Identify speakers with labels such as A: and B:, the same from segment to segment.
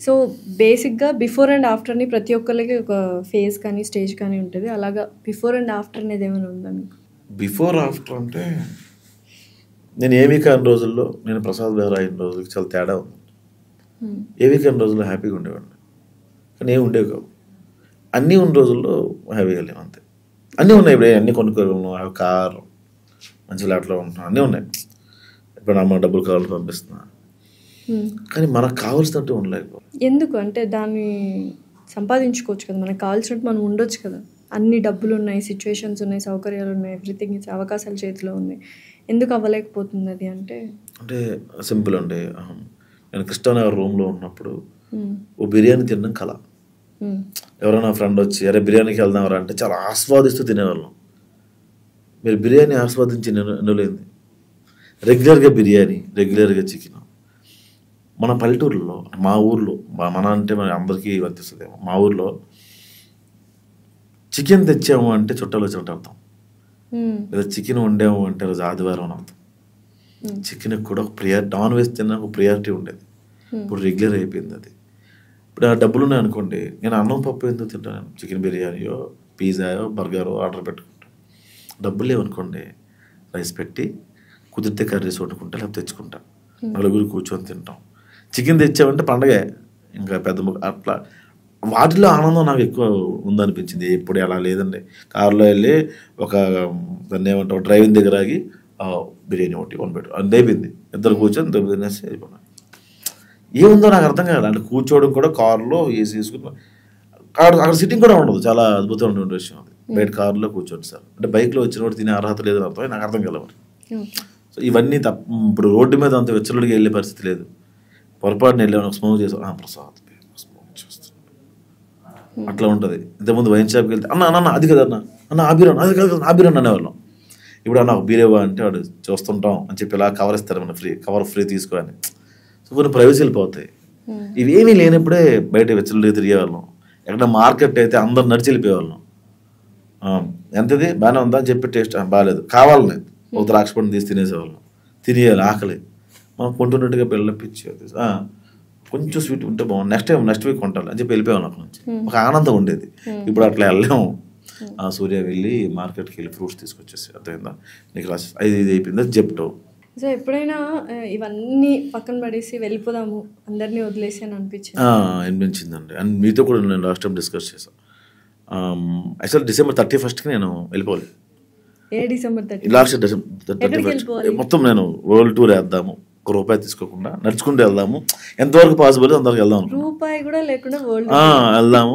A: So బేసిక్గా before and ఆఫ్టర్ని ప్రతి ఒక్కరికి ఒక ఫేజ్ కానీ స్టేజ్ కానీ ఉంటుంది. అలాగా బిఫోర్ అండ్ ఆఫ్టర్ అనేది ఏమైనా ఉందా మీకు?
B: బిఫోర్ ఆఫ్టర్ అంటే నేను ఏమీ కాని రోజుల్లో నేను ప్రసాద్ గారు అయిన రోజులకి చాలా తేడా ఉంది. ఏమీ కాని రోజుల్లో హ్యాపీగా ఉండేవాడిని, కానీ ఏమి ఉండేవి కావు. అన్నీ ఉన్న రోజుల్లో హ్యాపీగా లేవు అంతే. అన్నీ ఉన్నాయి, ఇప్పుడు అన్నీ కొనుక్కోగలను, కారు, మంచి ఫ్లాట్లో ఉంటున్నాను, అన్నీ ఉన్నాయి. ఇప్పుడు అమ్మ డబ్బులు కావాలి పంపిస్తున్నా, కానీ మనకు కావాల్సినట్టు ఉండలేకపో.
A: ఎందుకు అంటే దాన్ని సంపాదించుకోవచ్చు కదా, మనకు కావాల్సినట్టు మనం ఉండొచ్చు కదా. అన్ని డబ్బులు ఉన్నాయి, సిచ్యువేషన్స్ ఉన్నాయి, సౌకర్యాలు ఉన్నాయి, ఎవ్రీథింగ్ అవకాశాలు చేతిలో ఉన్నాయి. ఎందుకు అవ్వలేకపోతుంది అది? అంటే
B: సింపుల్ అండి. నేను కృష్ణానగర్ రూమ్లో ఉన్నప్పుడు ఓ బిర్యానీ తినడం కళ. ఎవరైనా ఫ్రెండ్ వచ్చి అరే బిర్యానీకి వెళ్దాంరా అంటే చాలా ఆస్వాదిస్తూ తినేవాళ్ళం. మీరు బిర్యానీ ఆస్వాదించి నిలలేంది. రెగ్యులర్గా బిర్యానీ, రెగ్యులర్గా చికెన్. మన పల్లెటూరులో, మా ఊర్లో, మన అంటే మన అందరికీ వర్తిస్తుందేమో, మా ఊర్లో చికెన్ తెచ్చాము అంటే చుట్టాలు వచ్చినట్టు అర్థం, లేదా చికెన్ వండాము అంటే రోజు ఆదివారం అని అర్థం. చికెన్కి కూడా ఒక నాన్ వెజ్ తిన్న ఒక ప్రియారిటీ ఉండేది. ఇప్పుడు రెగ్యులర్ అయిపోయింది అది. ఇప్పుడు ఆ డబ్బులు ఉన్నాయి అనుకోండి, నేను అన్నం పప్పు ఎందుకు తింటాను? చికెన్ బిర్యానీయో, పిజ్జాయో, బర్గరో ఆర్డర్ పెట్టుకుంటాను. డబ్బులు లేవనుకోండి, రైస్ పెట్టి కుదిరితే కర్రీస్ వండుకుంటా, లేకపోతే తెచ్చుకుంటా, నలుగురు కూర్చొని తింటాం. చికెన్ తెచ్చామంటే పండగే, ఇంకా పెద్ద అట్లా. వాటిలో ఆనందం నాకు ఎక్కువ ఉందనిపించింది. ఎప్పుడు అలా లేదండి. కారులో వెళ్ళి ఒక దాన్ని ఏమంటాం డ్రైవింగ్ దగ్గర ఆగి బిర్యానీ ఒకటి కొనిపెట్టు అది అయిపోయింది. ఇద్దరు కూర్చొని తినేసి అయిపోయినా. ఏముందో నాకు అర్థం కాదు. అంటే కూర్చోవడం కూడా కారులో ఏసీ వేసుకుని, అక్కడ సిట్టింగ్ కూడా ఉండదు. చాలా అద్భుతమైన విషయం అది. బయట కారులో కూర్చోండి సార్ అంటే బైక్లో వచ్చినప్పుడు తినే అర్హత లేదని అర్థం. నాకు అర్థం కలవు. సో ఇవన్నీ ఇప్పుడు రోడ్డు మీద అంత వెచ్చలుడికి వెళ్ళే పరిస్థితి లేదు. పొరపాటున వెళ్ళాను, స్మోక్ చేసాం, ప్రసాద్ స్మోక్ చేస్తున్నాడు, అట్లా ఉంటుంది. ఇంతకుముందు వైన్ షాప్కి వెళ్తే అన్న అది కదా అన్న ఆ బీరన్, అది కదా ఆ బీరన్ అనేవాళ్ళం. ఇప్పుడు అన్న ఒక బీరేవా అంటే వాడు చూస్తుంటాం అని చెప్పి ఇలా కవర్ ఇస్తారు, మన కవర్ ఫ్రీ తీసుకోని. సో కొన్ని ప్రైవసీలు వెళ్ళిపోతాయి. ఇవేమీ లేనప్పుడే బయట వెచ్చలుడికి తిరిగేవాళ్ళం. ఎక్కడ మార్కెట్ అయితే అందరు నడిచి వెళ్ళిపోయేవాళ్ళం. ఎంతది బాగానే ఉందా అని చెప్పి టేస్ట్ బాగాలేదు కావాలని ఒక ద్రాక్ష పండు తీసి తినేసేవాళ్ళం. తినేయాలి, ఆకలి మనం కొంటున్నట్టుగా పిల్లపిచ్చేది. కొంచెం స్వీట్ ఉంటే బాగుంది, నెక్స్ట్ వీక్ కొంటాలి అని చెప్పి వెళ్ళిపోయాం అక్కడ నుంచి. ఒక ఆనందం ఉండేది. ఇప్పుడు అట్లా వెళ్ళాము. సూర్య వెళ్ళి మార్కెట్కి వెళ్ళి ఫ్రూట్స్ తీసుకొచ్చేసి అర్థమైందా నీకు ఇది అయిపోయిందా జెప్టో.
A: సో ఎప్పుడైనా ఇవన్నీ పక్కన పడేసి వెళ్ళిపోదాము అందరినీ వదిలేసి అని
B: అనిపించిందండి. అండ్ మీతో కూడా నేను లాస్ట్ టైం డిస్కస్ చేశాను. యాక్చువల్ December 31st నేను వెళ్ళిపోవాలి. లాస్ట్ December 31st మొత్తం నేను వరల్డ్ టూర్ వేద్దాము, ₹1 తీసుకోకుండా నడుచుకుంటూ వెళ్దాము, ఎంతవరకు పాసిబుల్ అంతవరకు వెళ్దాము.
A: రూపాయి కూడా లేకుండా
B: వెళ్దాము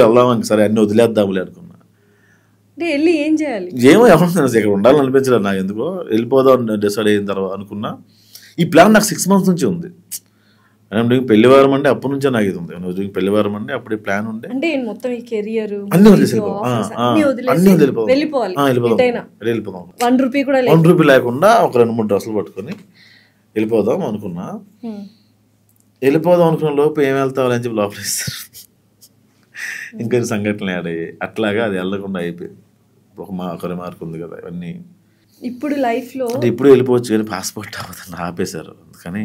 B: వెళ్దాము సరే అన్ని వదిలేద్దాములే అనుకున్నా.
A: వెళ్ళి ఏం చేయాలి
B: ఏమో ఎవరు ఇక్కడ ఉండాలని అనిపించలేదు నాకు. ఎందుకో వెళ్ళిపోదాం డిసైడ్ అయిన తర్వాత అనుకున్నా. ఈ ప్లాన్ నాకు 6 months నుంచి ఉంది. పెళ్లివారం అంటే అప్పటి నుంచే నాకు ఇది ఉంది. పెళ్లివారం అంటే అప్పుడు ప్లాన్ ఉండే,
A: మొత్తం ఈ కెరియర్
B: అన్ని వెళ్ళిపోదాం. ₹1 లేకుండా ఒక 2-3 డ్రెస్సులు పట్టుకొని వెళ్ళిపోదాం అనుకున్నా. వెళ్ళిపోదాం అనుకున్న లోపు ఏం వెళ్తావు అని చెప్పి లోపల ఇస్తారు. ఇంకొన్ని సంఘటనలు ఆడాయి. అట్లాగా అది వెళ్ళకుండా అయిపోయింది. ఒక రిమార్క్ ఉంది కదా ఇవన్నీ.
A: ఇప్పుడు లైఫ్ లో
B: అంటే ఇప్పుడు వెళ్ళిపోవచ్చు కానీ పాస్పోర్ట్ అవ్వదని ఆపేశారు. అందుకని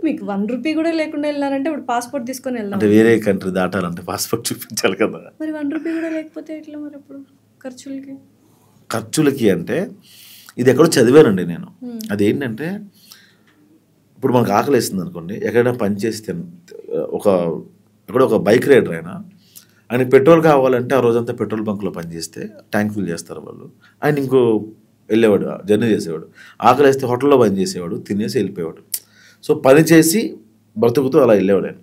A: మీకు ₹1 కూడా లేకుండా వెళ్ళారంటే ఇప్పుడు పాస్పోర్ట్ తీసుకొని వెళ్దాం
B: అంటే వేరే కంట్రీ దాటాలంటే పాస్పోర్ట్ చూపించాలి కదా.
A: మరి ₹1 కూడా లేకపోతే ఎట్లా మరి అప్పుడు
B: ఖర్చులకి అంటే ఇది ఎక్కడో చదివానండి నేను. అదేంటంటే ఇప్పుడు మనకు ఆకలి వేస్తుంది అనుకోండి, ఎక్కడైనా పని చేస్తే ఎక్కడో ఒక బైక్ రైడర్ ఆయన పెట్రోల్ కావాలంటే ఆ రోజంతా పెట్రోల్ బంక్లో పనిచేస్తే ట్యాంక్ ఫిల్ చేస్తారు వాళ్ళు. ఆయన ఇంకో వెళ్ళేవాడు, జర్నీ చేసేవాడు. ఆకలి వేస్తే హోటల్లో పని చేసేవాడు, తినేసి వెళ్ళిపోయేవాడు. సో పని చేసి బ్రతుకుతూ అలా వెళ్ళేవాడు ఆయన.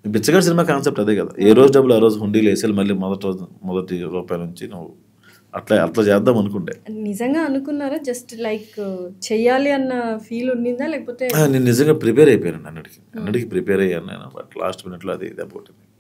B: బిచ్చగాడి సినిమా కాన్సెప్ట్ అదే కదా. ఏ రోజు డబ్బులు ఆ రోజు హుండీలు వేసేయాలి, మళ్ళీ మొదటి రూపాయి నుంచి నువ్వు అట్లా చేద్దాం అనుకుంటే.
A: నిజంగా అనుకున్నారా? జస్ట్ లైక్ చెయ్యాలి అన్న ఫీల్ ఉండిందా లేకపోతే?
B: నేను నిజంగా ప్రిపేర్ అయిపోయాను. అన్నిటికీ ప్రిపేర్ అయ్యాను నేను. బట్ లాస్ట్ మినిట్లో అది దెబ్బ కొట్టింది.